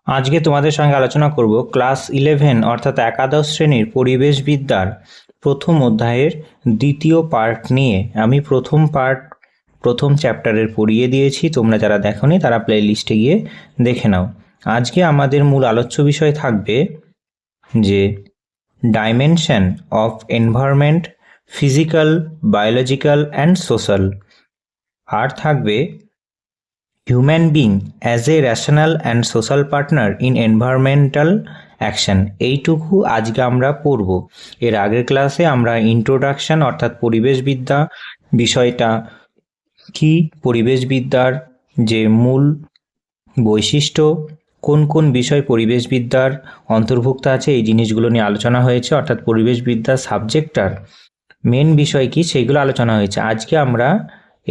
আজকে তোমাদের সঙ্গে আলোচনা করব ক্লাস 11 অর্থাৎ একাদশ শ্রেণীর পরিবেশবিদ্যার প্রথম অধ্যায়ের দ্বিতীয় পার্ট নিয়ে। আমি প্রথম চ্যাপ্টারের পড়িয়ে দিয়েছি, তোমরা যারা দেখোনি তারা প্লে লিস্টে গিয়ে দেখে নাও। আজকে আমাদের মূল আলোচ্য বিষয় থাকবে যে dimension of environment, physical, biological and social. আর থাকবে human being as a rational and social partner in environmental action. এইটুকু আজকে আমরা পড়ব। এর আগের ক্লাসে আমরা ইন্ট্রোডাকশন অর্থাৎ পরিবেশবিদ্যা বিষয়টা কি, পরিবেশবিদ্যার যে মূল বৈশিষ্ট্য, কোন কোন বিষয় পরিবেশবিদ্যার অন্তর্ভুক্ত আছে, এই জিনিসগুলো নিয়ে আলোচনা হয়েছে। অর্থাৎ পরিবেশবিদ্যার সাবজেক্টটার মেন বিষয় কি সেইগুলো আলোচনা হয়েছে। আজকে আমরা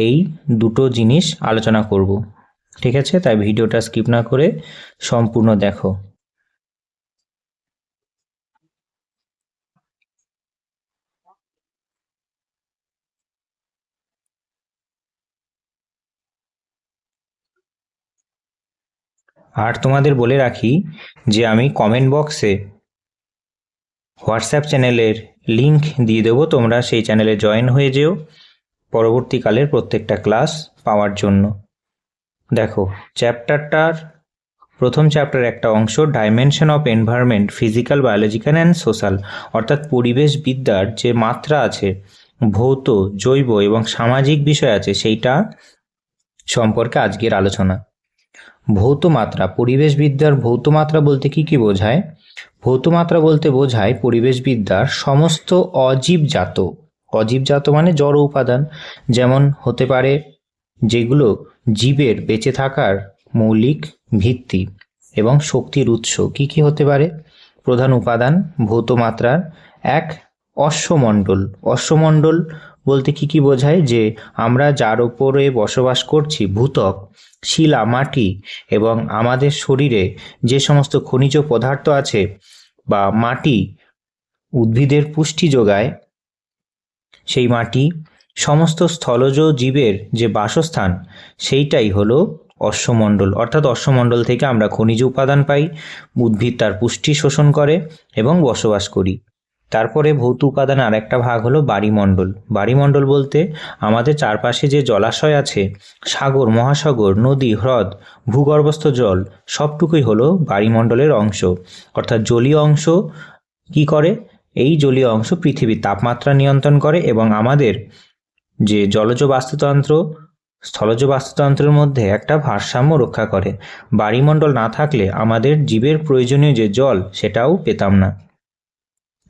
এই দুটো জিনিস আলোচনা করব, ঠিক আছে? তাই ভিডিওটা স্কিপ না করে সম্পূর্ণ দেখো। আর তোমাদের বলে রাখি যে আমি কমেন্ট বক্সে হোয়াটসঅ্যাপ চ্যানেলের লিংক দিয়ে দেবো, তোমরা সেই চ্যানেলে জয়েন হয়ে যেও পরবর্তীকালের প্রত্যেকটা ক্লাস পাওয়ার জন্য। দেখো, প্রথম চ্যাপ্টার একটা অংশ dimension of environment, physical, biological and social. অর্থাৎ পরিবেশবিদ্যার যে মাত্রা আছে, ভৌত, জৈব এবং সামাজিক বিষয় আছে, সেইটা সম্পর্কে আজকের আলোচনা। ভৌত মাত্রা, পরিবেশবিদ্যার ভৌত মাত্রা বলতে কি কি বোঝায়? ভৌত মাত্রা বলতে বোঝায় পরিবেশবিদ্যার সমস্ত অজীবজাত মানে জড় উপাদান, যেমন হতে পারে যেগুলো জীবের বেঁচে থাকার মৌলিক ভিত্তি এবং শক্তির উৎস। কি কি হতে পারে? প্রধান উপাদান ভৌত মাত্রার এক, অশ্বমণ্ডল। অশ্বমণ্ডল বলতে কি কি বোঝায়? যে আমরা যার ওপরে বসবাস করছি, ভূত্বক, শিলা, মাটি এবং আমাদের শরীরে যে সমস্ত খনিজ পদার্থ আছে বা মাটি উদ্ভিদের পুষ্টি যোগায়, সেই মাটি, সমস্ত স্থলজ জীবের যে বাসস্থান, সেইটাই হলো অশ্বমণ্ডল। অর্থাৎ অশ্বমণ্ডল থেকে আমরা খনিজ উপাদান পাই, উদ্ভিদ তার পুষ্টি শোষণ করে এবং বসবাস করি। তারপরে ভৌত উপাদান আর একটা ভাগ হলো বায়ুমণ্ডল। বায়ুমণ্ডল বলতে আমাদের চারপাশে যে জলাশয় আছে, সাগর, মহাসাগর, নদী, হ্রদ, ভূগর্ভস্থ জল, সবটুকুই হলো বায়ুমণ্ডলের অংশ। অর্থাৎ জলীয় অংশ কি করে? এই জলীয় অংশ পৃথিবীর তাপমাত্রা নিয়ন্ত্রণ করে এবং আমাদের যে জলজ বাস্তুতন্ত্র, স্থলজ বাস্তুতন্ত্রের মধ্যে একটা ভারসাম্য রক্ষা করে। বায়ুমণ্ডল না থাকলে আমাদের জীবের প্রয়োজনীয় যে জল, সেটাও পেতাম না।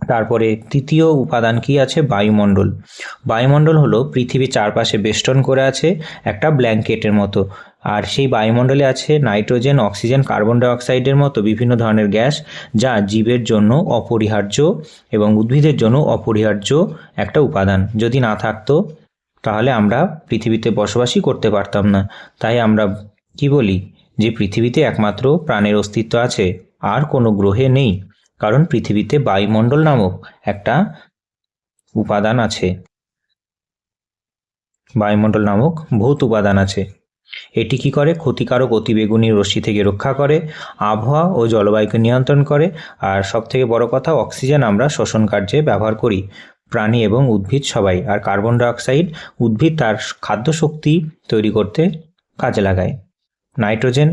তারপরে তৃতীয় উপাদান কি আছে? বায়ুমণ্ডল। বায়ুমণ্ডল হলো পৃথিবীর চারপাশে বেষ্টন করে আছে একটা ব্ল্যাঙ্কেটের মতো। আর সেই বায়ুমণ্ডলে আছে নাইট্রোজেন, অক্সিজেন, কার্বন ডাইঅক্সাইডের মতো বিভিন্ন ধরনের গ্যাস, যা জীবের জন্য অপরিহার্য এবং উদ্ভিদের জন্য অপরিহার্য একটা উপাদান। যদি না থাকতো তাহলে আমরা পৃথিবীতে বসবাসই করতে পারতাম না। তাই আমরা কি বলি? যে পৃথিবীতে একমাত্র প্রাণের অস্তিত্ব আছে, আর কোনো গ্রহে নেই, কারণ পৃথিবীতে বায়ুমণ্ডল নামক একটা উপাদান আছে, বায়ুমণ্ডল নামক ভৌত উপাদান আছে। এটি কি করে? ক্ষতিকারক অতিবেগুনি রশ্মি থেকে রক্ষা করে, আবহাওয়া ও জলবায়ুকে নিয়ন্ত্রণ করে, আর সবথেকে বড় কথা, অক্সিজেন আমরা শ্বসন কার্যে ব্যবহার করি, প্রাণী এবং উদ্ভিদ সবাই। আর কার্বন ডাইঅক্সাইড উদ্ভিদ তার খাদ্য শক্তি তৈরি করতে কাজে লাগায়। নাইট্রোজেন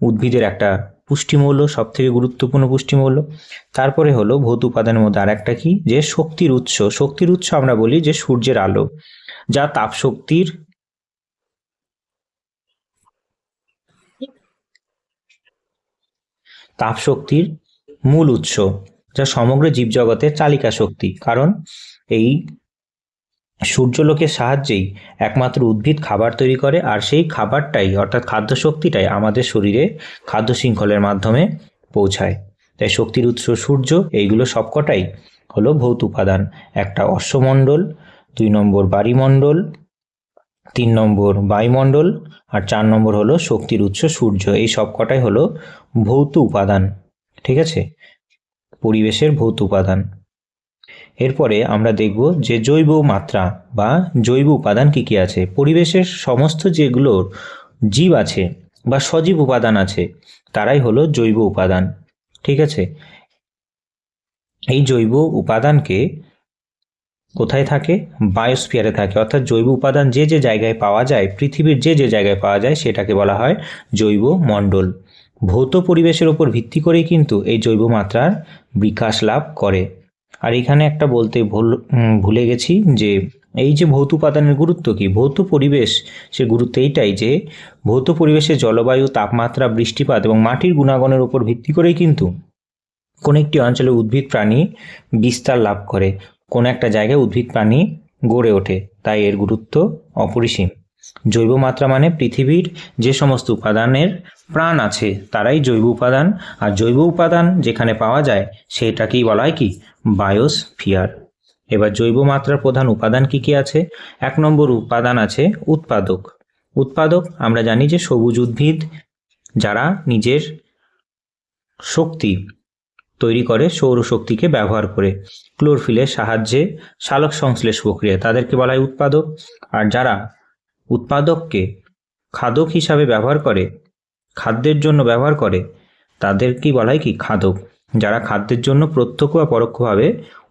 উদ্ভিদের একটা পুষ্টিমূল্য, সবথেকে গুরুত্বপূর্ণ পুষ্টিমূল্য। তারপরে হলো ভৌত উপাদানের মধ্যে আর একটা কি? যে শক্তির উৎস। শক্তির উৎস আমরা বলি যে সূর্যের আলো, যা তাপশক্তির মূল উৎস, যা সমগ্র জীবজগতের চালিকা শক্তি। কারণ এই সূর্যলোকের সাহায্যেই একমাত্র উদ্ভিদ খাবার তৈরি করে, আর সেই খাবারটাই অর্থাৎ খাদ্য শক্তিটাই আমাদের শরীরে খাদ্য শৃঙ্খলের মাধ্যমে পৌঁছায়। তাই শক্তির উৎস সূর্য, এইগুলো সবকটাই হলো ভৌত উপাদান। একটা অশ্বমণ্ডল, 2 নম্বর বায়ুমণ্ডল, 3 নম্বর বায়ুমণ্ডল, আর 4 নম্বর হলো শক্তির উৎস সূর্য। এই সবকটাই হলো ভৌত উপাদান, ঠিক আছে? পরিবেশের ভৌত উপাদান। এরপরে আমরা দেখব যে জৈব মাত্রা বা জৈব উপাদান কি কি আছে। পরিবেশের সমস্ত যেগুলোর জীব আছে বা সজীব উপাদান আছে, তারাই হলো জৈব উপাদান। ঠিক আছে, এই জৈব উপাদানকে কোথায় থাকে? বায়োস্ফিয়ারে থাকে। অর্থাৎ জৈব উপাদান যে যে জায়গায় পাওয়া যায়, পৃথিবীর যে যে জায়গায় পাওয়া যায় সেটাকে বলা হয় জৈব মণ্ডল। ভৌত পরিবেশের উপর ভিত্তি করেই কিন্তু এই জৈব মাত্রার বিকাশ লাভ করে। আর এখানে একটা বলতে ভুলে গেছি যে এই যে ভৌত উপাদানের গুরুত্ব কি, ভৌত পরিবেশ সে গুরুত্ব এইটাই যে ভৌত পরিবেশে জলবায়ু, তাপমাত্রা, বৃষ্টিপাত এবং মাটির গুণাগুণের উপর ভিত্তি করেই কিন্তু কোন একটি অঞ্চলে উদ্ভিদ প্রাণী বিস্তার লাভ করে, কোন একটা জায়গায় উদ্ভিদ প্রাণী গড়ে ওঠে। তাই এর গুরুত্ব অপরিসীম। জৈব মাত্রা মানে পৃথিবীর যে সমস্ত উপাদানের প্রাণ আছে তারাই জৈব উপাদান। আর জৈব উপাদান যেখানে পাওয়া যায় সেটাকেই বলা হয় কি? বায়োস্ফিয়ার। এবার জৈব মাত্রার প্রধান উপাদান কি কি আছে? 1 নম্বর উপাদান আছে উৎপাদক। উৎপাদক আমরা জানি যে সবুজ উদ্ভিদ যারা নিজের শক্তি তৈরি করে সৌরশক্তিকে ব্যবহার করে ক্লোরোফিলের সাহায্যে সালোক সংশ্লেষ প্রক্রিয়া, তাদেরকে বলা হয় উৎপাদক। আর যারা উৎপাদককে খাদক হিসাবে ব্যবহার করে, খাদ্যের জন্য ব্যবহার করে, তাদেরকেই বলা হয় কি? খাদক। যারা খাদ্যের জন্য প্রত্যক্ষ বা পরোক্ষভাবে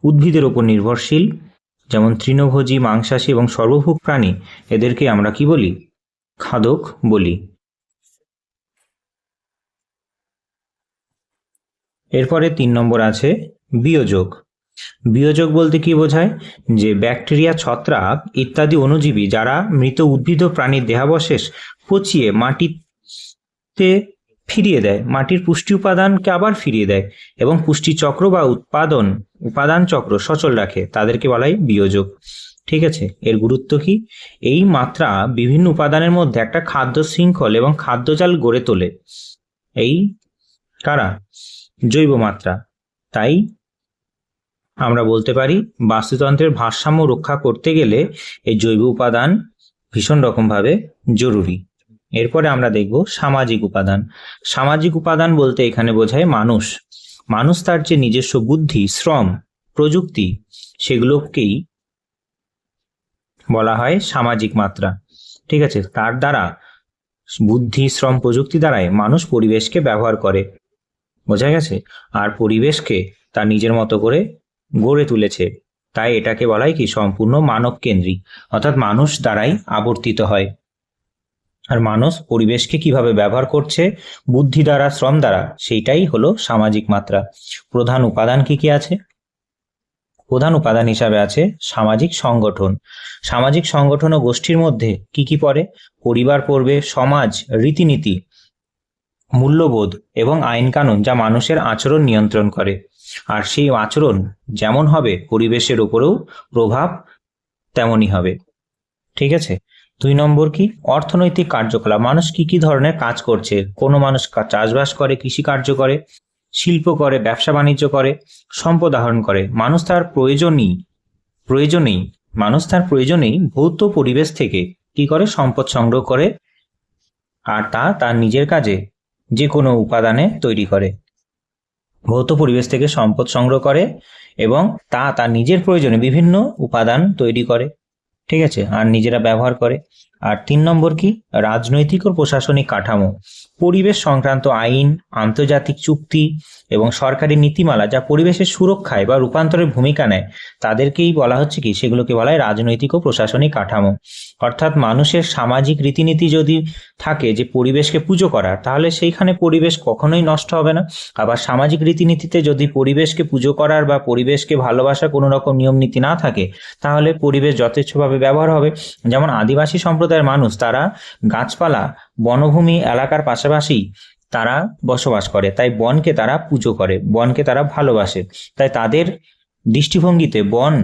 উদ্ভিদের ওপর নির্ভরশীল, যেমন তৃণভোজী, মাংসাশী এবং সর্বভুক প্রাণী, এদেরকে আমরা কি বলি? খাদক বলি। এরপরে 3 নম্বর আছে বিয়োজক। বিয়োজক বলতে কি বোঝায়? যে ব্যাকটেরিয়া, ছত্রাক ইত্যাদি অণুজীবী যারা মৃত উদ্ভিদ ও প্রাণীর দেহাবশেষ পচিয়ে মাটিতে ফিরিয়ে দেয়, মাটির পুষ্টি উপাদানকে আবার ফিরিয়ে দেয় এবং পুষ্টি চক্র বা উপাদান চক্র সচল রাখে, তাদেরকে বলা হয় বিয়োজক। ঠিক আছে, এর গুরুত্ব কি? এই মাত্রা বিভিন্ন উপাদানের মধ্যে একটা খাদ্য শৃঙ্খল এবং খাদ্যজাল গড়ে তোলে। এই কারা? জৈব মাত্রা। তাই আমরা বলতে পারি বাস্তুতন্ত্রের ভারসাম্য রক্ষা করতে গেলে এই জৈব উপাদান ভীষণ রকমভাবে জরুরি। এরপরে আমরা দেখব সামাজিক উপাদান। সামাজিক উপাদান বলতে এখানে বোঝায় মানুষ। মানুষ তার যে নিজস্ব বুদ্ধি, শ্রম, প্রযুক্তি, সেগুলোকেই বলা হয় সামাজিক মাত্রা। ঠিক আছে, তার দ্বারা বুদ্ধি, শ্রম, প্রযুক্তি দ্বারাই মানুষ পরিবেশকে ব্যবহার করে, বোঝা গেছে? আর পরিবেশকে তার নিজের মতো করে গড়ে তুলেছে। তাই এটাকে বলা হয় কি? সম্পূর্ণ মানব কেন্দ্রিক, অর্থাৎ মানুষ দ্বারাই আবর্তিত হয়। আর মানুষ পরিবেশকে কিভাবে ব্যবহার করছে বুদ্ধি দ্বারা, শ্রম দ্বারা, সেইটাই হলো সামাজিক মাত্রা। প্রধান উপাদান কি কি আছে? প্রধান উপাদান হিসাবে আছে সামাজিক সংগঠন। সামাজিক সংগঠন ও গোষ্ঠীর মধ্যে কি কি পড়ে? পরিবার পড়বে, সমাজ, রীতিনীতি, মূল্যবোধ এবং আইন কানুন যা মানুষের আচরণ নিয়ন্ত্রণ করে। আর সেই আচরণ যেমন হবে পরিবেশের উপরেও প্রভাব তেমনই হবে। ঠিক আছে, 2 নম্বর কি? অর্থনৈতিক কার্যকলাপ। মানুষ কি কি ধরনের কাজ করছে? কোনো মানুষ চাষবাস করে, কৃষি কার্য করে, শিল্প করে, ব্যবসা বাণিজ্য করে, সম্পদ আহরণ করে। মানুষ তার প্রয়োজনেই ভৌত পরিবেশ থেকে কি করে? সম্পদ সংগ্রহ করে, আর তা তার নিজের কাজে যে কোনো উপাদানে তৈরি করে। ভৌত পরিবেশ থেকে সম্পদ সংগ্রহ করে এবং তা তার নিজের প্রয়োজনে বিভিন্ন উপাদান তৈরি করে। ঠিক আছে, আর নিজেরা ব্যবহার করে। আর 3 নম্বর কি? রাজনৈতিক ও প্রশাসনিক কাঠামো। পরিবেশ সংক্রান্ত আইন, আন্তর্জাতিক চুক্তি এবং সরকারি নীতিমালা যা পরিবেশের সুরক্ষায় বা রূপান্তরের ভূমিকা নেয়, তাদেরকেই বলা হচ্ছে কি? সেগুলোকে বলা হয় রাজনৈতিক ও প্রশাসনিক কাঠামো। অর্থাৎ মানুষের সামাজিক রীতিনীতি যদি থাকে যে পরিবেশকে পুজো করার, তাহলে সেইখানে পরিবেশ কখনোই নষ্ট হবে না। আবার সামাজিক রীতিনীতিতে যদি পরিবেশকে পুজো করার বা পরিবেশকে ভালোবাসার কোনো রকম নিয়ম নীতি না থাকে, তাহলে পরিবেশ যথেচ্ছভাবে ব্যবহার হবে। যেমন আদিবাসী সম্প্রদায়ের মানুষ, তারা গাছপালা, বনভূমি এলাকার পাশাপাশি তারা বসবাস করে, তাই বনকে তারা পুজো করে, বনকে তারা ভালোবাসে। তাই তাদের দৃষ্টিভঙ্গিতে বন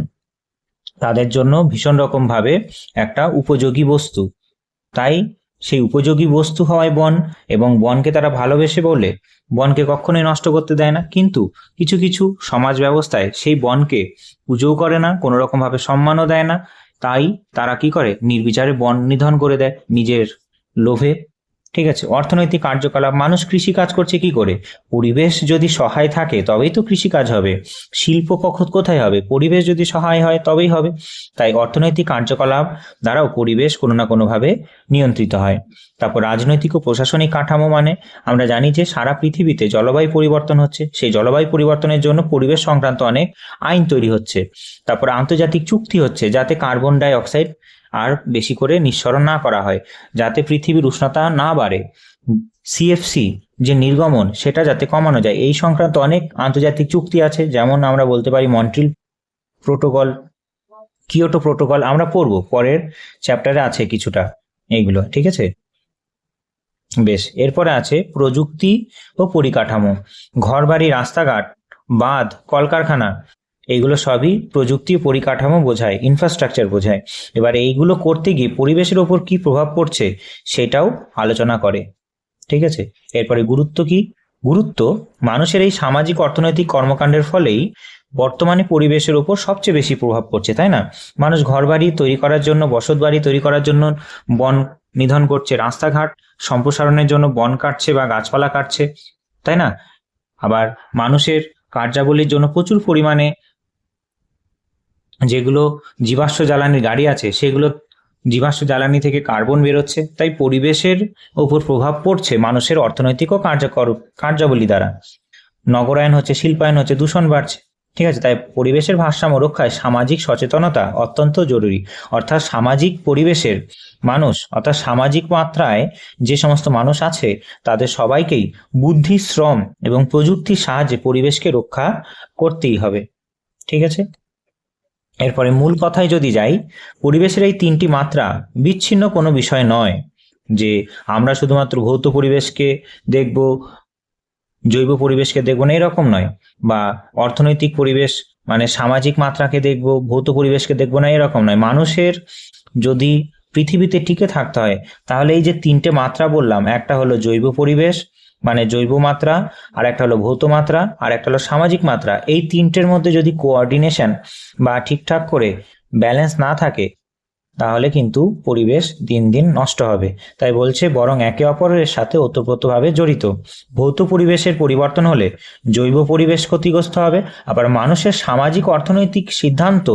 তাদের জন্য ভীষণ রকমভাবে একটা উপযোগী বস্তু। তাই সেই উপযোগী বস্তু হওয়ায় বন, এবং বনকে তারা ভালোবেসে বলে বনকে কখনোই নষ্ট করতে দেয় না। কিন্তু কিছু কিছু সমাজ ব্যবস্থায় সেই বনকে পুজোও করে না, কোনো রকমভাবে সম্মানও দেয় না। তাই তারা কি করে? নির্বিচারে বন নিধন করে দেয় নিজের লোভে। ঠিক আছে। অর্থনৈতিক কার্যকলাপ, মানুষ কৃষি কাজ করছে কি করে? পরিবেশ যদি সহায় থাকে তবেই তো কৃষি কাজ হবে। শিল্প কোথায় হবে? পরিবেশ যদি সহায় হয় তবেই হবে। তাই অর্থনৈতিক কার্যকলাপ দ্বারাও পরিবেশ কোনো না কোনোভাবে নিয়ন্ত্রিত হয়। তারপর রাজনৈতিক ও প্রশাসনিক কাঠামো, মানে আমরা জানি যে সারা পৃথিবীতে জলবায়ু পরিবর্তন হচ্ছে, সেই জলবায়ু পরিবর্তনের জন্য পরিবেশ সংক্রান্ত অনেক আইন তৈরি হচ্ছে। তারপর আন্তর্জাতিক চুক্তি হচ্ছে যাতে কার্বন ডাই অক্সাইড আর বেশি করে নিঃসরণ না করা হয়, যাতে পৃথিবীর উষ্ণতা না বাড়ে, সিএফসি যে নির্গমন সেটা যাতে কমানো যায়, এই সংক্রান্ত অনেক আন্তর্জাতিক চুক্তি আছে। যেমন আমরা বলতে পারি মন্ট্রিল প্রোটোকল, কিয়োটো প্রোটোকল, আমরা পড়বো পরের চ্যাপ্টারে আছে কিছুটা এইগুলো, ঠিক আছে। বেশ, এরপরে আছে প্রযুক্তি ও পরিকাঠামো। ঘরবাড়ি, রাস্তাঘাট, বাঁধ, কলকারখানা, এইগুলো সবই প্রযুক্তি ও পরিকাঠামো বোঝায়, ইনফ্রাস্ট্রাকচার বোঝায়। এবার এইগুলো করতে গিয়ে পরিবেশের ওপর কি প্রভাব পড়ছে সেটাও আলোচনা করে, ঠিক আছে। এরপরে গুরুত্ব কি? গুরুত্ব, মানুষের এই সামাজিক অর্থনৈতিক কর্মকাণ্ডের ফলেই বর্তমানে পরিবেশের ওপর সবচেয়ে বেশি প্রভাব পড়ছে, তাই না? মানুষ ঘরবাড়ি তৈরি করার জন্য, বসত বাড়ি তৈরি করার জন্য বন নিধন করছে, রাস্তাঘাট সম্প্রসারণের জন্য বন কাটছে বা গাছপালা কাটছে, তাই না? আবার মানুষের কার্যাবলীর জন্য প্রচুর পরিমাণে যেগুলো জীবাশ্ম জ্বালানির গাড়ি আছে সেগুলো জীবাশ্ম জ্বালানি থেকে কার্বন বেরোচ্ছে। তাই পরিবেশের ওপর প্রভাব পড়ছে মানুষের অর্থনৈতিক ও কার্যাবলী দ্বারা। নগরায়ন হচ্ছে, শিল্পায়ন হচ্ছে, দূষণ বাড়ছে, ঠিক আছে। তাই পরিবেশের ভারসাম্য রক্ষায় সামাজিক সচেতনতা অত্যন্ত জরুরি। অর্থাৎ সামাজিক পরিবেশের মানুষ, অর্থাৎ সামাজিক মাত্রায় যে সমস্ত মানুষ আছে তাদের সবাইকেই বুদ্ধি, শ্রম এবং প্রযুক্তির সাহায্যে পরিবেশকে রক্ষা করতেই হবে, ঠিক আছে। এরপরে মূল কথায় যদি যাই, পরিবেশের এই তিনটি মাত্রা বিচ্ছিন্ন কোনো বিষয় নয় যে আমরা শুধুমাত্র ভৌত পরিবেশকে দেখব, জৈব পরিবেশকে দেখবো না, এরকম নয়। বা অর্থনৈতিক পরিবেশ মানে সামাজিক মাত্রাকে দেখব, ভৌত পরিবেশকে দেখবো না, এরকম নয়। মানুষের যদি পৃথিবীতে টিকে থাকতে হয় তাহলে এই যে তিনটে মাত্রা বললাম, একটা হলো জৈব পরিবেশ মানে জৈব মাত্রা, আর একটা হলো ভৌত মাত্রা, আর একটা হলো সামাজিক মাত্রা। এই তিনটের মধ্যে যদি কোঅর্ডিনেশন বা ঠিকঠাক করে ব্যালেন্স না থাকে তাহলে কিন্তু পরিবেশ দিন দিন নষ্ট হবে। তাই বলছে বরং একে অপরের সাথে ওতপ্রোতভাবে জড়িত। ভৌত পরিবেশের পরিবর্তন হলে জৈব পরিবেশ ক্ষতিগ্রস্ত হবে, আবার মানুষের সামাজিক অর্থনৈতিক সিদ্ধান্ত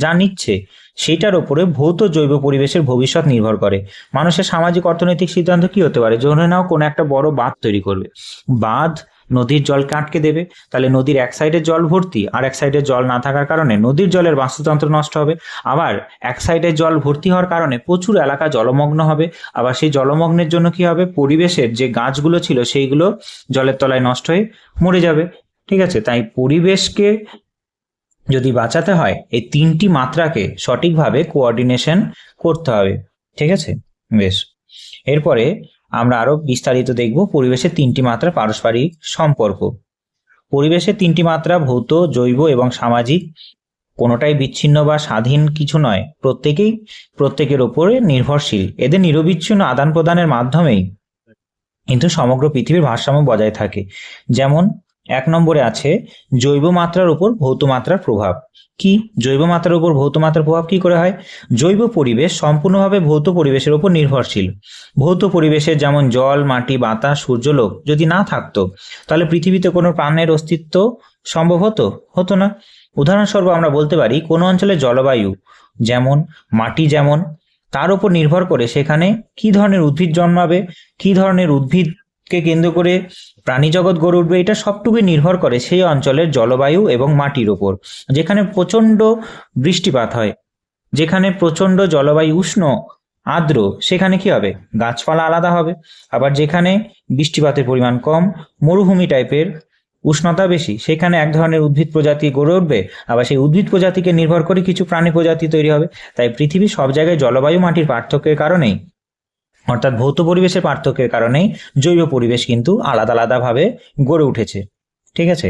যা নিচ্ছে সেটার উপরে ভৌত জৈব পরিবেশের ভবিষ্যৎ নির্ভর করে। মানুষের সামাজিক অর্থনৈতিক সিদ্ধান্ত কি হতে পারে? ধরে নাও কোনো একটা বড় বাঁধ তৈরি করবে, বাঁধ নদীর জলকে আটকে দেবে, তাহলে নদীর এক সাইডে জল ভর্তি আর এক সাইডে জল না থাকার কারণে নদীর জলের বাস্তুতন্ত্র নষ্ট হবে। আবার এক সাইডে জল ভর্তি হওয়ার কারণে প্রচুর এলাকা জলমগ্ন হবে। আবার সেই জলমগ্নের জন্য কি হবে? পরিবেশের যে গাছগুলো ছিল সেইগুলো জলের তলায় নষ্ট হয়ে মরে যাবে, ঠিক আছে। তাই পরিবেশকে যদি বাঁচাতে হয় এই তিনটি মাত্রাকে সঠিকভাবে কোঅর্ডিনেশন করতে হবে, ঠিক আছে। বেশ, এরপরে আমরা আরো বিস্তারিত দেখব পরিবেশের তিনটি মাত্রা পারস্পরিক সম্পর্ক। পরিবেশের তিনটি মাত্রা ভৌত, জৈব এবং সামাজিক, কোনোটাই বিচ্ছিন্ন বা স্বাধীন কিছু নয়, প্রত্যেকের ওপরে নির্ভরশীল। এদের নিরবিচ্ছিন্ন আদান প্রদানের মাধ্যমেই কিন্তু সমগ্র পৃথিবীর ভারসাম্য বজায় থাকে। যেমন 1 নম্বরে আছে জৈব মাত্রার উপর ভৌত মাত্রার প্রভাব। কি জৈব মাত্রার উপর ভৌত মাত্রার প্রভাব কি করে হয়? জৈব পরিবেশ সম্পূর্ণভাবে ভৌত পরিবেশের উপর নির্ভরশীল। ভৌত পরিবেশের যেমন জল, মাটি, বাতাস, সূর্যলোক যদি না থাকতো তাহলে পৃথিবীতে কোনো প্রাণের অস্তিত্ব সম্ভব হতো না। উদাহরণস্বরূপ আমরা বলতে পারি কোনো অঞ্চলের জলবায়ু যেমন, মাটি যেমন, তার উপর নির্ভর করে সেখানে কি ধরনের উদ্ভিদ জন্মাবে, কি ধরনের উদ্ভিদকে কেন্দ্র করে প্রাণী জগৎ গড়ে উঠবে, এটা সবটুকুই নির্ভর করে সেই অঞ্চলের জলবায়ু এবং মাটির ওপর। যেখানে প্রচণ্ড বৃষ্টিপাত হয়, যেখানে প্রচণ্ড জলবায়ু উষ্ণ আর্দ্র, সেখানে কি হবে? গাছপালা আলাদা হবে। আবার যেখানে বৃষ্টিপাতের পরিমাণ কম, মরুভূমি টাইপের, উষ্ণতা বেশি, সেখানে এক ধরনের উদ্ভিদ প্রজাতি গড়ে উঠবে। আবার সেই উদ্ভিদ প্রজাতিকে নির্ভর করে কিছু প্রাণী প্রজাতি তৈরি হবে। তাই পৃথিবীর সব জায়গায় জলবায়ু মাটির পার্থক্যের কারণেই, অর্থাৎ ভৌত পরিবেশের পার্থক্যের কারণেই জৈব পরিবেশ কিন্তু আলাদা আলাদাভাবে গড়ে উঠেছে, ঠিক আছে।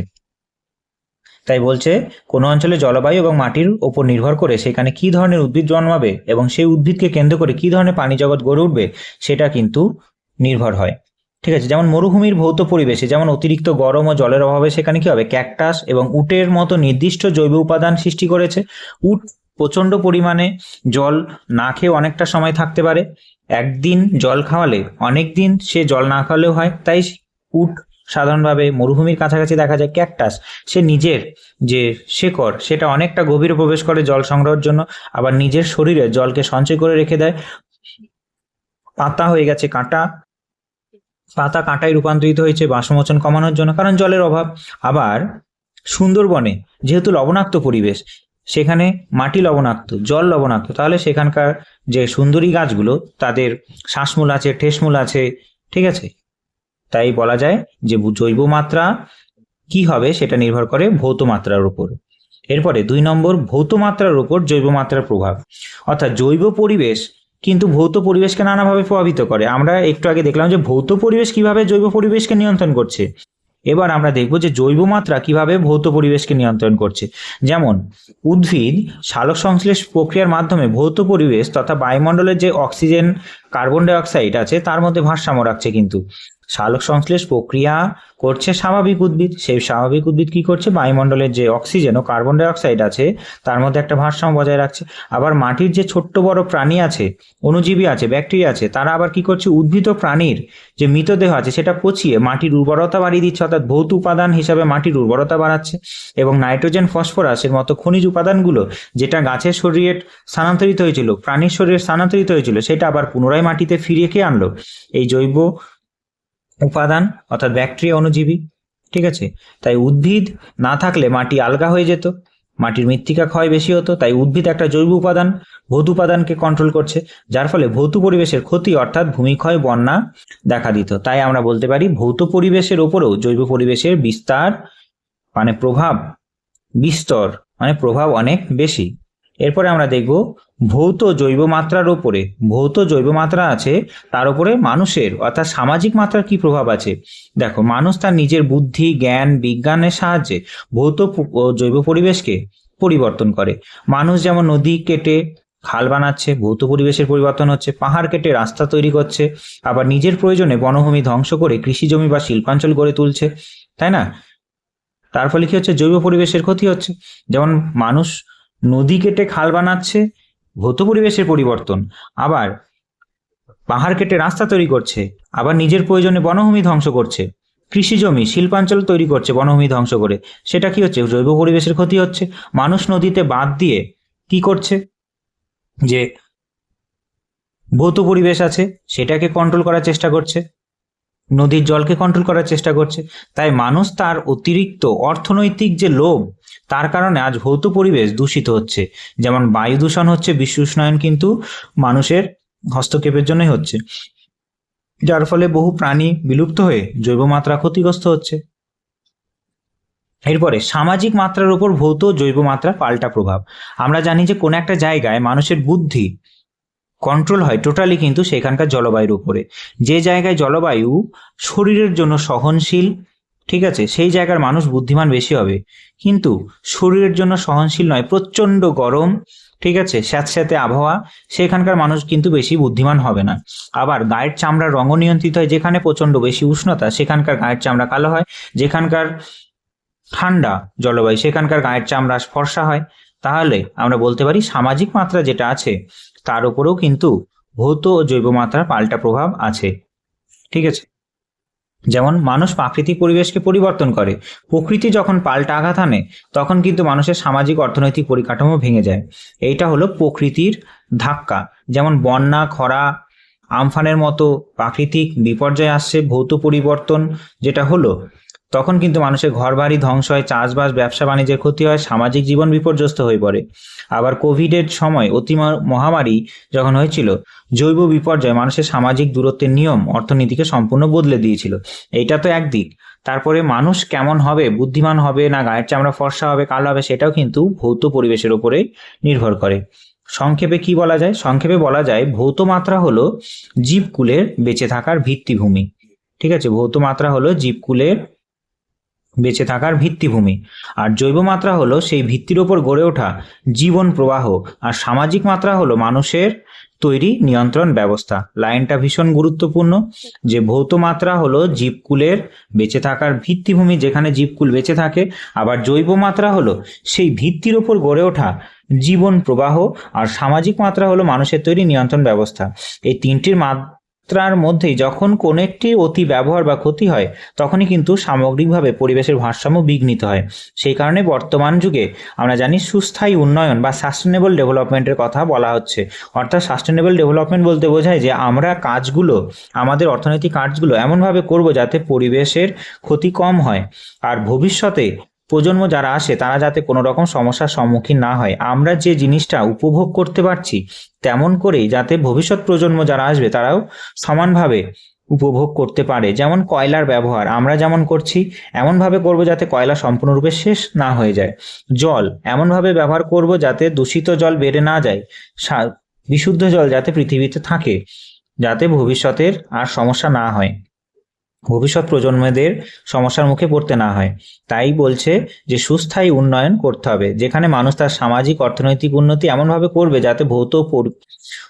তাই বলছে কোনো অঞ্চলে জলবায়ু এবং মাটির ওপর নির্ভর করে সেখানে কি ধরনের উদ্ভিদ জন্মাবে এবং সেই উদ্ভিদকে কেন্দ্র করে কি ধরনের প্রাণী জগৎ গড়ে উঠবে সেটা কিন্তু নির্ভর হয়, ঠিক আছে। যেমন মরুভূমির ভৌত পরিবেশে যেমন অতিরিক্ত গরম ও জলের অভাবে সেখানে কি হবে? ক্যাকটাস এবং উটের মতো নির্দিষ্ট জৈব উপাদান সৃষ্টি করেছে। উট প্রচণ্ড পরিমাণে জল না খেয়ে অনেকটা সময় থাকতে পারে, একদিন জল খাওয়ালে অনেক দিন সে জল না খাওয়ালেও হয়। তাই উট সাধারণভাবে মরুভূমির কাছাকাছি দেখা যায়। ক্যাকটাস সে নিজের যে শেকড় সেটা অনেকটা গভীরে প্রবেশ করে জল সংগ্রহের জন্য, আবার নিজের শরীরে জলকে সঞ্চয় করে রেখে দেয়। পাতা হয়ে গেছে কাঁটা, পাতা কাঁটায় রূপান্তরিত হয়েছে বাষ্পমোচন কমানোর জন্য, কারণ জলের অভাব। আবার সুন্দরবনে যেহেতু লবণাক্ত পরিবেশ, সেখানে মাটি লবণাক্ত, জল লবণাক্ত, তাহলে সেখানকার যে সুন্দরী গাছগুলো তাদের শ্বাসমূল আছে, ঠেসমূল আছে, ঠিক আছে। তাই বলা যায় যে জৈব মাত্রা কি হবে সেটা নির্ভর করে ভৌত মাত্রার উপর। এরপরে 2 নম্বর, ভৌত মাত্রার উপর জৈব মাত্রার প্রভাব। অর্থাৎ জৈব পরিবেশ কিন্তু ভৌত পরিবেশকে নানাভাবে প্রভাবিত করে। আমরা একটু আগে দেখলাম যে ভৌত পরিবেশ কিভাবে জৈব পরিবেশকে নিয়ন্ত্রণ করছে। এবার আমরা দেখব যে জৈব মাত্রা কিভাবে ভৌত পরিবেশকে নিয়ন্ত্রণ করছে। যেমন উদ্ভিদ সালোক সংশ্লেষ প্রক্রিয়ার মাধ্যমে ভৌত পরিবেশ তথা বায়ুমণ্ডলের যে অক্সিজেন, কার্বন ডাই অক্সাইড আছে তার মধ্যে ভারসাম্য রাখছে। কিন্তু সালোক সংশ্লেষ প্রক্রিয়া করছে স্বাভাবিক উদ্ভিদ, সেই স্বাভাবিক উদ্ভিদ কি করছে, বায়ুমণ্ডলের যে অক্সিজেন ও কার্বন ডাই অক্সাইড আছে তার মধ্যে একটা ভারসাম্য বজায় রাখছে। আবার মাটির যে ছোট্ট বড় প্রাণী আছে, অণুজীবী আছে, ব্যাকটেরিয়া আছে, তারা আবার কি করছে, উদ্ভিদ ও প্রাণীর যে মৃতদেহ আছে সেটা পচিয়ে মাটির উর্বরতা বাড়িয়ে দিচ্ছে। অর্থাৎ ভৌত উপাদান হিসাবে মাটির উর্বরতা বাড়াচ্ছে। এবং নাইট্রোজেন, ফসফরাসের মতো খনিজ উপাদানগুলো যেটা গাছের শরীরে স্থানান্তরিত হয়েছিল, প্রাণীর শরীরে স্থানান্তরিত হয়েছিল, সেটা আবার পুনরায় মাটিতে ফিরিয়ে কে আনলো, এই জৈব উপাদান অর্থাৎ ব্যাকটেরিয়া, অণুজীবী, ঠিক আছে। তাই উদ্ভিদ না থাকলে মাটি আলগা হয়ে যেত, মাটির মৃত্তিকা ক্ষয় বেশি হতো। তাই উদ্ভিদ একটা জৈব উপাদান, ভৌত উপাদানকে কন্ট্রোল করছে, যার ফলে ভৌত পরিবেশের ক্ষতি অর্থাৎ ভূমিক্ষয়, বন্যা দেখা দিত। তাই আমরা বলতে পারি ভৌত পরিবেশের ওপরেও জৈব পরিবেশের বিস্তার মানে প্রভাব, বিস্তর মানে প্রভাব অনেক বেশি। এরপরে আমরা দেখব ভৌত জৈব মাত্রার উপরে, ভৌত জৈব মাত্রা আছে তার উপরে মানুষের অর্থাৎ সামাজিক মাত্রার কি প্রভাব আছে। দেখো, মানুষ তার নিজের বুদ্ধি, জ্ঞান, বিজ্ঞানের সাহায্যে ভৌত ও জৈব পরিবেশকে পরিবর্তন করে। মানুষ যেমন নদী কেটে খাল বানাচ্ছে, ভৌত পরিবেশের পরিবর্তন হচ্ছে। পাহাড় কেটে রাস্তা তৈরি করছে, আবার নিজের প্রয়োজনে বনভূমি ধ্বংস করে কৃষি জমি বা শিল্পাঞ্চল গড়ে তুলছে, তাই না? তার ফলে কি হচ্ছে, জৈব পরিবেশের ক্ষতি হচ্ছে। যেমন মানুষ নদী কেটে খাল বানাচ্ছে, ভৌত পরিবেশের পরিবর্তন। আবার পাহাড় কেটে রাস্তা তৈরি করছে, আবার নিজের প্রয়োজনে বনভূমি ধ্বংস করছে, কৃষি জমি, শিল্পাঞ্চল তৈরি করছে বনভূমি ধ্বংস করে, সেটা কি হচ্ছে, জৈব পরিবেশের ক্ষতি হচ্ছে। মানুষ নদীতে বাঁধ দিয়ে কি করছে, যে ভৌত পরিবেশ আছে সেটাকে কন্ট্রোল করার চেষ্টা করছে, নদীর জলকে কন্ট্রোল করার চেষ্টা করছে। তাই মানুষ তার অতিরিক্ত অর্থনৈতিক যে লোভ, তার কারণে আজ ভৌত পরিবেশ দূষিত হচ্ছে। যেমন বায়ু দূষণ হচ্ছে, বিশ্ব উষ্ণায়ন কিন্তু মানুষের হস্তক্ষেপের জন্যই হচ্ছে, যার ফলে বহু প্রাণী বিলুপ্ত হয়ে জৈব মাত্রা ক্ষতিগ্রস্ত হচ্ছে। এরপরে সামাজিক মাত্রার উপর ভৌত জৈব মাত্রা পাল্টা প্রভাব। আমরা জানি যে কোন একটা জায়গায় মানুষের বুদ্ধি কন্ট্রোল হয় টোটালি কিন্তু সেখানকার জলবায়ুর উপরে। যে জায়গায় জলবায়ু শরীরের জন্য সহনশীল, ঠিক আছে, সেই জায়গার মানুষ বুদ্ধিমান বেশি হবে। কিন্তু শরীরের জন্য সহনশীল নয়, প্রচণ্ড গরম, ঠিক আছে, স্যাঁতস্যাঁতে আবহাওয়া, সেখানকার মানুষ কিন্তু বেশি বুদ্ধিমান হবে না। আবার গায়ের চামড়ার রঙও নিয়ন্ত্রিত হয়, যেখানে প্রচণ্ড বেশি উষ্ণতা সেখানকার গায়ের চামড়া কালো হয়, যেখানকার ঠান্ডা জলবায়ু সেখানকার গায়ের চামড়া ফর্সা হয়। তাহলে আমরা বলতে পারি সামাজিক মাত্রা যেটা আছে তার উপরেও কিন্তু ভৌত ও জৈব মাত্রার পাল্টা প্রভাব আছে, ঠিক আছে। যেমন মানুষ প্রাকৃতিক পরিবেশকে পরিবর্তন করে, প্রকৃতি যখন পাল্টা আঘাত আনে তখন কিন্তু মানুষের সামাজিক অর্থনৈতিক পরিকাঠামো ভেঙে যায়। এইটা হলো প্রকৃতির ধাক্কা। যেমন বন্যা, খরা, আমফানের মতো প্রাকৃতিক বিপর্যয় আসছে, ভৌত পরিবর্তন যেটা হলো তখন কিন্তু মানুষের ঘরবাড়ি ধ্বংস হয়, চাষবাস, ব্যবসা বাণিজ্যের ক্ষতি হয়, সামাজিক জীবন বিপর্যস্ত হয়ে পড়ে। আবার কোভিডের সময় অতি মহামারী যখন হয়েছিল, জৈব বিপর্যয় মানুষের সামাজিক দূরত্বের নিয়ম অর্থনীতিকে সম্পূর্ণ বদলে দিয়েছিল। এইটা তো একদিক। তারপরে মানুষ কেমন হবে, বুদ্ধিমান হবে না গায়ের চামড়া ফর্সা হবে, কালো হবে, সেটাও কিন্তু ভৌত পরিবেশের উপরে নির্ভর করে। সংক্ষেপে কি বলা যায়? সংক্ষেপে বলা যায় ভৌত মাত্রা হলো জীবকুলের বেঁচে থাকার ভিত্তিভূমি, ঠিক আছে। ভৌত মাত্রা হলো জীবকুলের বেঁচে থাকার ভিত্তিভূমি, আর জৈব মাত্রা হলো সেই ভিত্তির ওপর গড়ে ওঠা জীবন প্রবাহ, আর সামাজিক মাত্রা হলো মানুষের তৈরি নিয়ন্ত্রণ ব্যবস্থা। লাইনটা ভীষণ গুরুত্বপূর্ণ, যে ভৌত মাত্রা হলো জীবকুলের বেঁচে থাকার ভিত্তিভূমি, যেখানে জীবকুল বেঁচে থাকে, আবার জৈব মাত্রা হলো সেই ভিত্তির ওপর গড়ে ওঠা জীবন প্রবাহ, আর সামাজিক মাত্রা হলো মানুষের তৈরি নিয়ন্ত্রণ ব্যবস্থা। এই তিনটির মাত্রার মধ্যেই যখন কোনো একটি অতি ব্যবহার বা ক্ষতি হয়, তখনই কিন্তু সামগ্রিকভাবে পরিবেশের ভারসাম্য বিঘ্নিত হয়। সেই কারণে বর্তমান যুগে আমরা জানি সুস্থায়ী উন্নয়ন বা সাস্টেনেবল ডেভেলপমেন্টের কথা বলা হচ্ছে। অর্থাৎ সাস্টেনেবল ডেভেলপমেন্ট বলতে বোঝায় যে আমরা কাজগুলো, আমাদের অর্থনৈতিক কাজগুলো এমনভাবে করব যাতে পরিবেশের ক্ষতি কম হয়, আর ভবিষ্যতে প্রজন্ম যারা আসে তারা যাতে কোনো রকম সমস্যার সম্মুখীন না হয়। আমরা যে জিনিসটা উপভোগ করতে পারছি তেমন করেই যাতে ভবিষ্যৎ প্রজন্ম যারা আসবে তারাও সমানভাবে উপভোগ করতে পারে। যেমন কয়লার ব্যবহার আমরা যেমন করছি, এমনভাবে করব যাতে কয়লা সম্পূর্ণরূপে শেষ না হয়ে যায়। জল এমনভাবে ব্যবহার করব যাতে দূষিত জল বেড়ে না যায়, বিশুদ্ধ জল যাতে পৃথিবীতে থাকে, যাতে ভবিষ্যতের আর সমস্যা না হয়, ভবিষ্যৎ প্রজন্মদের সমস্যার মুখে পড়তে না হয়। তাই বলছে যে সুস্থায়ী উন্নয়ন করতে হবে, যেখানে মানুষ তার সামাজিক অর্থনৈতিক উন্নতি এমনভাবে করবে যাতে ভৌত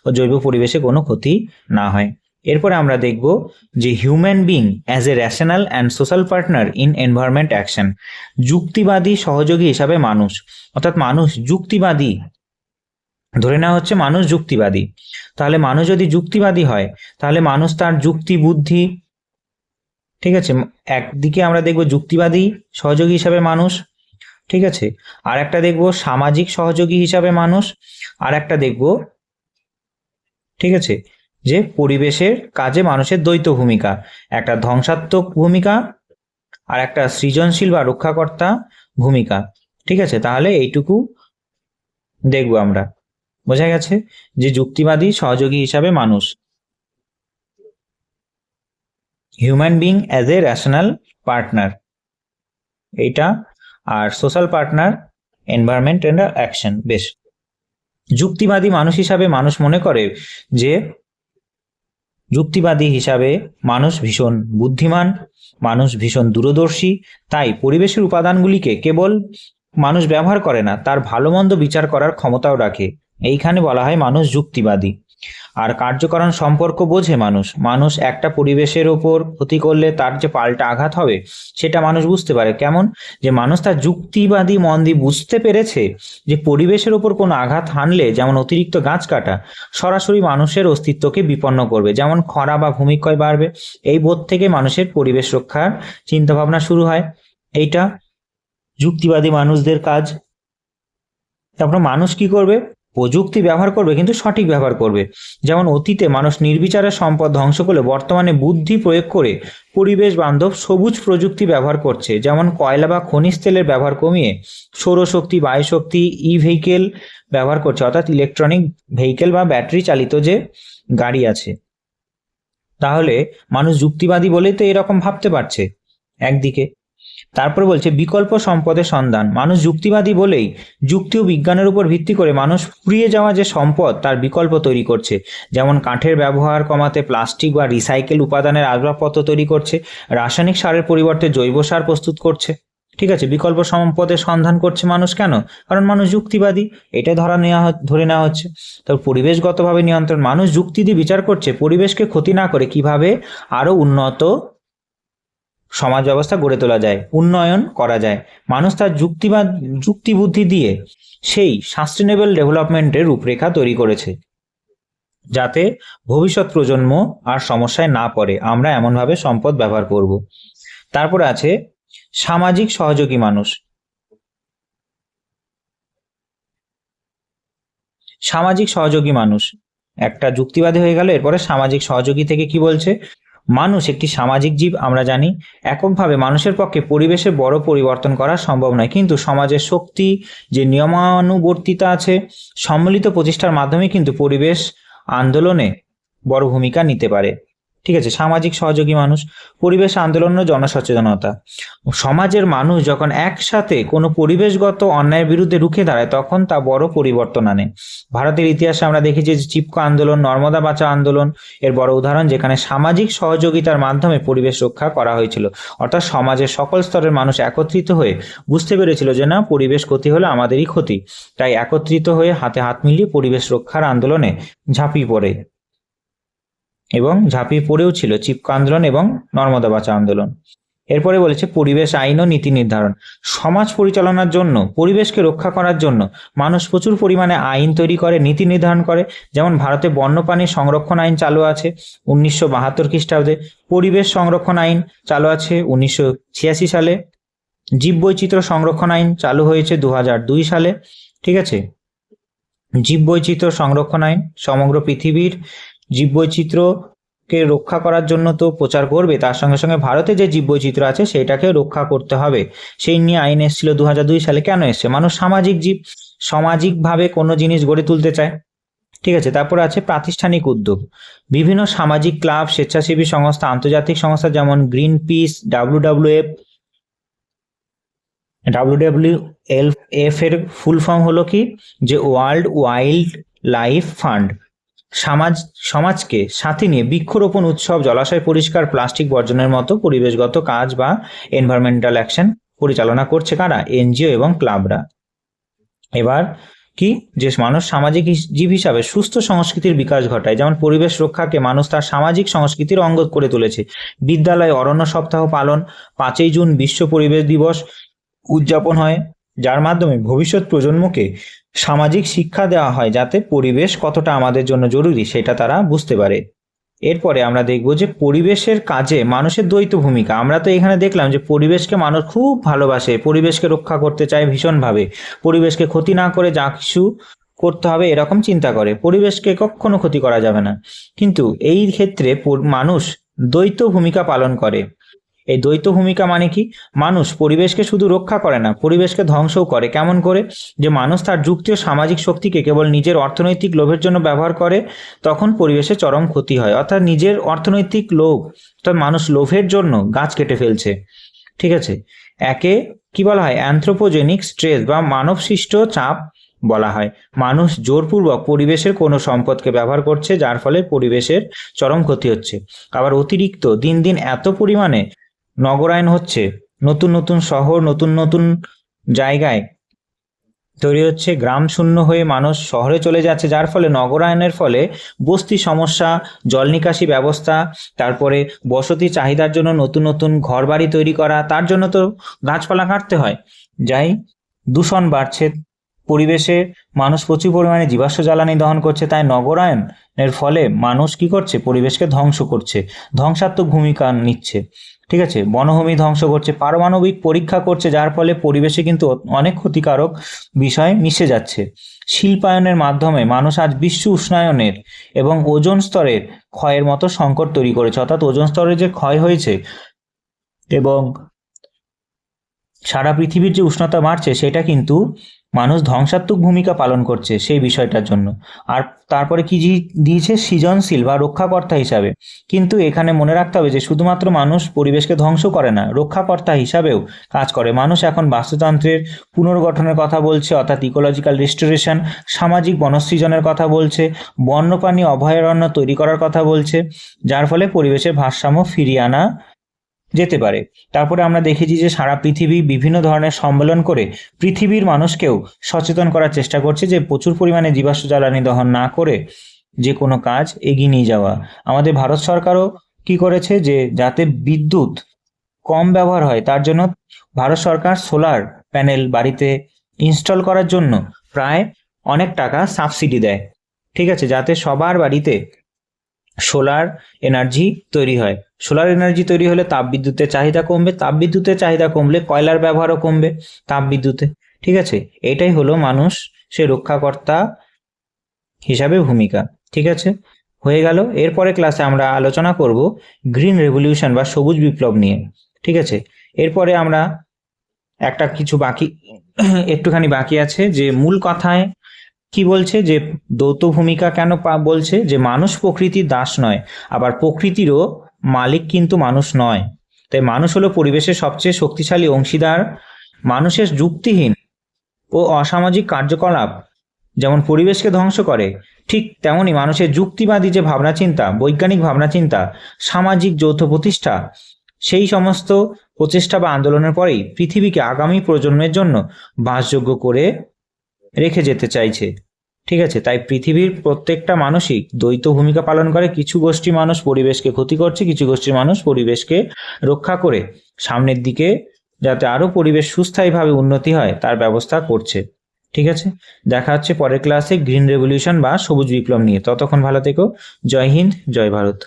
ও জৈব পরিবেশে কোনো ক্ষতি না হয়। এরপরে আমরা দেখব যে human being as a rational and social partner in environment action. যুক্তিবাদী সহযোগী হিসাবে মানুষ, অর্থাৎ মানুষ যুক্তিবাদী, ধরে নেওয়া হচ্ছে মানুষ যুক্তিবাদী। তাহলে মানুষ যদি যুক্তিবাদী হয়, তাহলে মানুষ তার যুক্তি বুদ্ধি, ঠিক আছে, একদিকে আমরা দেখব যুক্তিবাদী সহযোগী হিসাবে মানুষ, ঠিক আছে, আর একটা দেখব সামাজিক সহযোগী হিসাবে মানুষ, আর একটা দেখব, ঠিক আছে, যে পরিবেশের কাজে মানুষের দ্বৈত ভূমিকা, একটা ধ্বংসাত্মক ভূমিকা আর একটা সৃজনশীল বা রক্ষাকর্তা ভূমিকা। ঠিক আছে, তাহলে এইটুকু দেখব আমরা। বোঝা গেছে যে যুক্তিবাদী সহযোগী হিসাবে মানুষ, human being as a rational partner এইটা, আর social partner environment and action. বেশ, যুক্তিবাদী মানুষ হিসাবে মানুষ মনে করে যে যুক্তিবাদী হিসাবে মানুষ ভীষণ বুদ্ধিমান, মানুষ ভীষণ দূরদর্শী, তাই পরিবেশের উপাদানগুলিকে কেবল মানুষ ব্যবহার করে না, তার ভালো মন্দ বিচার করার ক্ষমতাও রাখে। এইখানে বলা হয় মানুষ যুক্তিবাদী। আর কার্যকরণ সম্পর্ক বোঝে মানুষ, মানুষ একটা পরিবেশের ওপর ক্ষতি করলে তার যে পাল্টা আঘাত হবে সেটা মানুষ বুঝতে পারে। কেমন? যে মানুষ তার যুক্তিবাদী মন দিয়ে বুঝতে পেরেছে যে পরিবেশের ওপর কোনো আঘাত হানলে, যেমন অতিরিক্ত গাছ কাটা, সরাসরি মানুষের অস্তিত্বকে বিপন্ন করবে, যেমন খরা বা ভূমিক্ষয় বাড়বে। এই বোধ থেকে মানুষের পরিবেশ রক্ষার চিন্তাভাবনা শুরু হয়। এইটা যুক্তিবাদী মানুষদের কাজ। তারপর মানুষ কি করবে? প্রযুক্তি ব্যবহার করবে, কিন্তু সঠিক ব্যবহার করবে। যেমন অতীতে মানুষ নির্বিচারে সম্পদ ধ্বংস করলে বর্তমানে বুদ্ধি প্রয়োগ করে পরিবেশ বান্ধব সবুজ প্রযুক্তি ব্যবহার করছে। যেমন কয়লা বা খনিজ তেলের ব্যবহার কমিয়ে সৌরশক্তি, বায়ুশক্তি, ই ভেহিকেল ব্যবহার করছে, অর্থাৎ ইলেকট্রনিক ভেহিকেল বা ব্যাটারি চালিত যে গাড়ি আছে। তাহলে মানুষ যুক্তিবাদী বলেই তো এরকম ভাবতে পারছে একদিকে। তারপর বলছে বিকল্প সম্পদের সন্ধান। মানুষ যুক্তিবাদী বলেই যুক্তি ও বিজ্ঞানের উপর ভিত্তি করে মানুষ ফুরিয়ে যাওয়া যে সম্পদ তার বিকল্প তৈরি করছে। যেমন কাঠের ব্যবহার কমাতে প্লাস্টিক বা রিসাইকেল উপাদানের আসবাবপত্র তৈরি করছে, রাসায়নিক সারের পরিবর্তে জৈব সার প্রস্তুত করছে। ঠিক আছে, বিকল্প সম্পদের সন্ধান করছে মানুষ। কেন? কারণ মানুষ যুক্তিবাদী, এটাই ধরে নেওয়া হচ্ছে। তারপর পরিবেশগতভাবে নিয়ন্ত্রণ। মানুষ যুক্তি দিয়ে বিচার করছে পরিবেশকে ক্ষতি না করে কিভাবে আরো উন্নত সমাজ ব্যবস্থা গড়ে তোলা যায়, উন্নয়ন করা যায়। মানুষ তার যুক্তি বুদ্ধি দিয়ে সেই সাস্টেনেবল ডেভেলপমেন্টের রূপরেখা তৈরি করেছে, যাতে ভবিষ্যৎ প্রজন্ম আর সমস্যায় না পড়ে। আমরা এমনভাবে সম্পদ ব্যবহার করব। তারপরে আছে সামাজিক সহযোগী মানুষ। সামাজিক সহযোগী মানুষ একটা যুক্তিবাদী হয়ে গেল। এরপরে সামাজিক সহযোগী থেকে কি বলছে? মানুষ একটি সামাজিক জীব, আমরা জানি। এককভাবে মানুষের পক্ষে পরিবেশে বড় পরিবর্তন করা সম্ভব নয়, কিন্তু সমাজের শক্তি, যে নিয়মানুবর্তিতা আছে, সম্মিলিত প্রচেষ্টার মাধ্যমে কিন্তু পরিবেশ আন্দোলনে বড় ভূমিকা নিতে পারে। ঠিক আছে, সামাজিক সহযোগী মানুষ। পরিবেশ আন্দোলন ও জনসচেতনতা। সমাজের মানুষ যখন একসাথে কোনো পরিবেশগত অন্যায়ের বিরুদ্ধে রুখে দাঁড়ায় তখন তা বড় পরিবর্তন আনে। ভারতের ইতিহাসে আমরা দেখেছি যে চিপকো আন্দোলন, নর্মদা বাঁচাও আন্দোলন এর বড় উদাহরণ, যেখানে সামাজিক সহযোগিতার মাধ্যমে পরিবেশ রক্ষা করা হয়েছিল। অর্থাৎ সমাজের সকল স্তরের মানুষ একত্রিত হয়ে বুঝতে পেরেছিল যে না, পরিবেশ ক্ষতি হলে আমাদেরই ক্ষতি, তাই একত্রিত হয়ে হাতে হাত মিলিয়ে পরিবেশ রক্ষার আন্দোলনে ঝাঁপিয়ে পড়ে, এবং ঝাঁপিয়ে পড়েও ছিল চিপকো আন্দোলন এবং নর্মদা বাঁচাও আন্দোলন। এরপরে বলেছে পরিবেশ আইন ও নীতি নির্ধারণ। সমাজ পরিচালনার জন্য, পরিবেশকে রক্ষা করার জন্য মানুষ প্রচুর পরিমাণে আইন তৈরি করে, নীতি নির্ধারণ করে। যেমন ভারতে বন্যপ্রাণী সংরক্ষণ আইন চালু আছে 1972 খ্রিস্টাব্দে, পরিবেশ সংরক্ষণ আইন চালু আছে 1986 সালে, জীববৈচিত্র্য সংরক্ষণ আইন চালু হয়েছে 2002 সালে। ঠিক আছে, জীববৈচিত্র্য সংরক্ষণ আইন সমগ্র পৃথিবীর জীববৈচিত্র্যকে রক্ষা করার জন্য তো প্রচার করবে, তার সঙ্গে সঙ্গে ভারতে যে জীববৈচিত্র্য আছে সেটাকে রক্ষা করতে হবে, সেই নিয়ে আইন এসেছিল 2002 সালে। কেন এসছে? মানুষ সামাজিক জীব, সামাজিকভাবে কোনো জিনিস গড়ে তুলতে চায়। ঠিক আছে, তারপর আছে প্রাতিষ্ঠানিক উদ্যোগ। বিভিন্ন সামাজিক ক্লাব, স্বেচ্ছাসেবী সংস্থা, আন্তর্জাতিক সংস্থা যেমন গ্রিন পিস, WWF এর ফুল ফর্ম হলো কি, যে ওয়ার্ল্ড ওয়াইল্ড লাইফ ফান্ড, সমাজকে সাথে নিয়ে বৃক্ষরোপণ উৎসব, জলাশয় পরিষ্কার, প্লাস্টিক বর্জনের মতো পরিবেশগত কাজ বা এনভায়রনমেন্টাল অ্যাকশন পরিচালনা করছে কারা? এনজিও এবং ক্লাবরা। এবার কি, যে মানুষ সামাজিক জীব হিসাবে সুস্থ সংস্কৃতির বিকাশ ঘটায়, যেমন পরিবেশ রক্ষাকে মানুষ তার সামাজিক সংস্কৃতির অঙ্গ করে তুলেছে। বিদ্যালয়ে অরণ্য সপ্তাহ পালন, 5ই জুন বিশ্ব পরিবেশ দিবস উদযাপন হয়, যার মাধ্যমে ভবিষ্যৎ প্রজন্মকে সামাজিক শিক্ষা দেওয়া হয়, যাতে পরিবেশ কতটা আমাদের জন্য জরুরি সেটা তারা বুঝতে পারে। এরপরে আমরা দেখব যে পরিবেশের কাজে মানুষের দ্বৈত ভূমিকা। আমরা তো এখানে দেখলাম যে পরিবেশকে মানুষ খুব ভালোবাসে, পরিবেশকে রক্ষা করতে চায় ভীষণভাবে, পরিবেশকে ক্ষতি না করে যা কিছু করতে হবে এরকম চিন্তা করে, পরিবেশকে কখনো ক্ষতি করা যাবে না। কিন্তু এই ক্ষেত্রে মানুষ দ্বৈত ভূমিকা পালন করে। এই দ্বৈত ভূমিকা মানে কি? মানুষ পরিবেশকে শুধু রক্ষা করে না, পরিবেশকে ধ্বংসও করে। কেমন করে? যে মানুষ তার যুক্তি ও সামাজিক শক্তিকে কেবল নিজের অর্থনৈতিক লোভের জন্য ব্যবহার করে, তখন পরিবেশে চরম ক্ষতি হয়। অর্থাৎ নিজের অর্থনৈতিক লোভ, অর্থাৎ মানুষ লোভের জন্য গাছ কেটে ফেলছে। ঠিক আছে, একে কি বলা হয়? অ্যানথ্রোপোজেনিক স্ট্রেস বা মানব সৃষ্ট চাপ বলা হয়। মানুষ জোরপূর্বক পরিবেশের কোনো সম্পদকে ব্যবহার করছে, যার ফলে পরিবেশের চরম ক্ষতি হচ্ছে। আবার অতিরিক্ত দিন দিন এত পরিমাণে নগরায়ন হচ্ছে, নতুন নতুন শহর, নতুন নতুন জায়গায় তৈরি হচ্ছে, গ্রাম শূন্য হয়ে মানুষ শহরে চলে যাচ্ছে, যার ফলে নগরায়নের ফলে বস্তি সমস্যা, জল নিকাশি ব্যবস্থা, তারপরে বসতি চাহিদার জন্য নতুন নতুন ঘর বাড়ি তৈরি করা, তার জন্য তো গাছপালা কাটতে হয়। যাই দূষণ বাড়ছে, পরিবেশে মানুষ প্রচুর পরিমাণে জীবাশ্ম জ্বালানি দহন করছে, তাই নগরায়নের ফলে মানুষ কি করছে? পরিবেশকে ধ্বংস করছে, ধ্বংসাত্মক ভূমিকা নিচ্ছে। ঠিক আছে, বনভূমি ধ্বংস করছে, পারমাণবিক পরীক্ষা করছে, যার ফলে পরিবেশে কিন্তু অনেক ক্ষতিকারক বিষয় মিশে যাচ্ছে। শিল্পায়নের মাধ্যমে মানুষ আজ বিশ্ব উষ্ণায়নের এবং ওজোন স্তরের ক্ষয়ের মতো সংকট তৈরি করেছে। অর্থাৎ ওজোন স্তরের যে ক্ষয় হয়েছে এবং সারা পৃথিবীর যে উষ্ণতা বাড়ছে, সেটা কিন্তু মানুষ ধ্বংসাত্মক ভূমিকা পালন করছে সেই বিষয়টার জন্য। আর তারপরে কি দিয়েছে? সৃজনশীল বা রক্ষাকর্তা হিসাবে। কিন্তু এখানে মনে রাখতে হবে যে শুধুমাত্র মানুষ পরিবেশকে ধ্বংস করে না, রক্ষাকর্তা হিসাবেও কাজ করে। মানুষ এখন বাস্তুতন্ত্রের পুনর্গঠনের কথা বলছে, অর্থাৎ ইকোলজিক্যাল রিস্টোরেশন, সামাজিক বনসৃজনের কথা বলছে, বন্যপ্রাণী অভয়ারণ্য তৈরি করার কথা বলছে, যার ফলে পরিবেশের ভারসাম্য ফিরিয়ে আনা যেতে পারে। তারপরে আমরা দেখেছি যে সারা পৃথিবী বিভিন্ন ধরনের সম্মেলন করে পৃথিবীর মানুষকেও সচেতন করার চেষ্টা করছে যে প্রচুর পরিমাণে জীবাশ্ম জ্বালানি দহন না করে যে কোনো কাজ এগিয়ে নিয়ে যাওয়া। আমাদের ভারত সরকারও কি করেছে, যে যাতে বিদ্যুৎ কম ব্যবহার হয় তার জন্য ভারত সরকার সোলার প্যানেল বাড়িতে ইনস্টল করার জন্য প্রায় অনেক টাকা সাবসিডি দেয়। ঠিক আছে, যাতে সবার বাড়িতে সোলার এনার্জি তৈরি হয়। সোলার এনার্জি তৈরি হলে তাপবিদ্যুতের চাহিদা কমবে, তাপবিদ্যুতের চাহিদা কমলে কয়লার ব্যবহারও কমবে তাপবিদ্যুতে। ঠিক আছে, এটাই হলো মানুষ সে রক্ষাকর্তা হিসাবে ভূমিকা। ঠিক আছে, হয়ে গেল। এরপরে ক্লাসে আমরা আলোচনা করব গ্রিন রেভলিউশন বা সবুজ বিপ্লব নিয়ে। ঠিক আছে, এরপরে আমরা একটুখানি বাকি আছে, যে মূল কথায় কি বলছে যে দ্বৈত ভূমিকা কেন বলছে যে মানুষ প্রকৃতির দাস নয়, আবার প্রকৃতিরও মালিক কিন্তু মানুষ নয়। তাই মানুষ হলো পরিবেশের সবচেয়ে শক্তিশালী অংশীদার। মানুষের যুক্তিহীন ও অসামাজিক কার্যকলাপ যেমন পরিবেশকে ধ্বংস করে, ঠিক তেমনি মানুষের যুক্তিবাদী যে ভাবনা চিন্তা, বৈজ্ঞানিক ভাবনা চিন্তা, সামাজিক যৌথ প্রতিষ্ঠা, সেই সমস্ত প্রচেষ্টা বা আন্দোলনের পরেই পৃথিবীকে আগামী প্রজন্মের জন্য বাসযোগ্য করে রেখে যেতে চাইছে। ঠিক আছে, তাই পৃথিবীর প্রত্যেকটা মানুষই দ্বৈত ভূমিকা পালন করে। কিছু গোষ্ঠী মানুষ পরিবেশকে ক্ষতি করছে, কিছু গোষ্ঠীর মানুষ পরিবেশকে রক্ষা করে সামনের দিকে যাতে আরো পরিবেশ সুস্থায়ীভাবে উন্নতি হয় তার ব্যবস্থা করছে। ঠিক আছে, দেখা হচ্ছে পরের ক্লাসে গ্রিন রেভলিউশন বা সবুজ বিপ্লব নিয়ে। ততক্ষণ ভালো থেকো। জয় হিন্দ, জয় ভারত।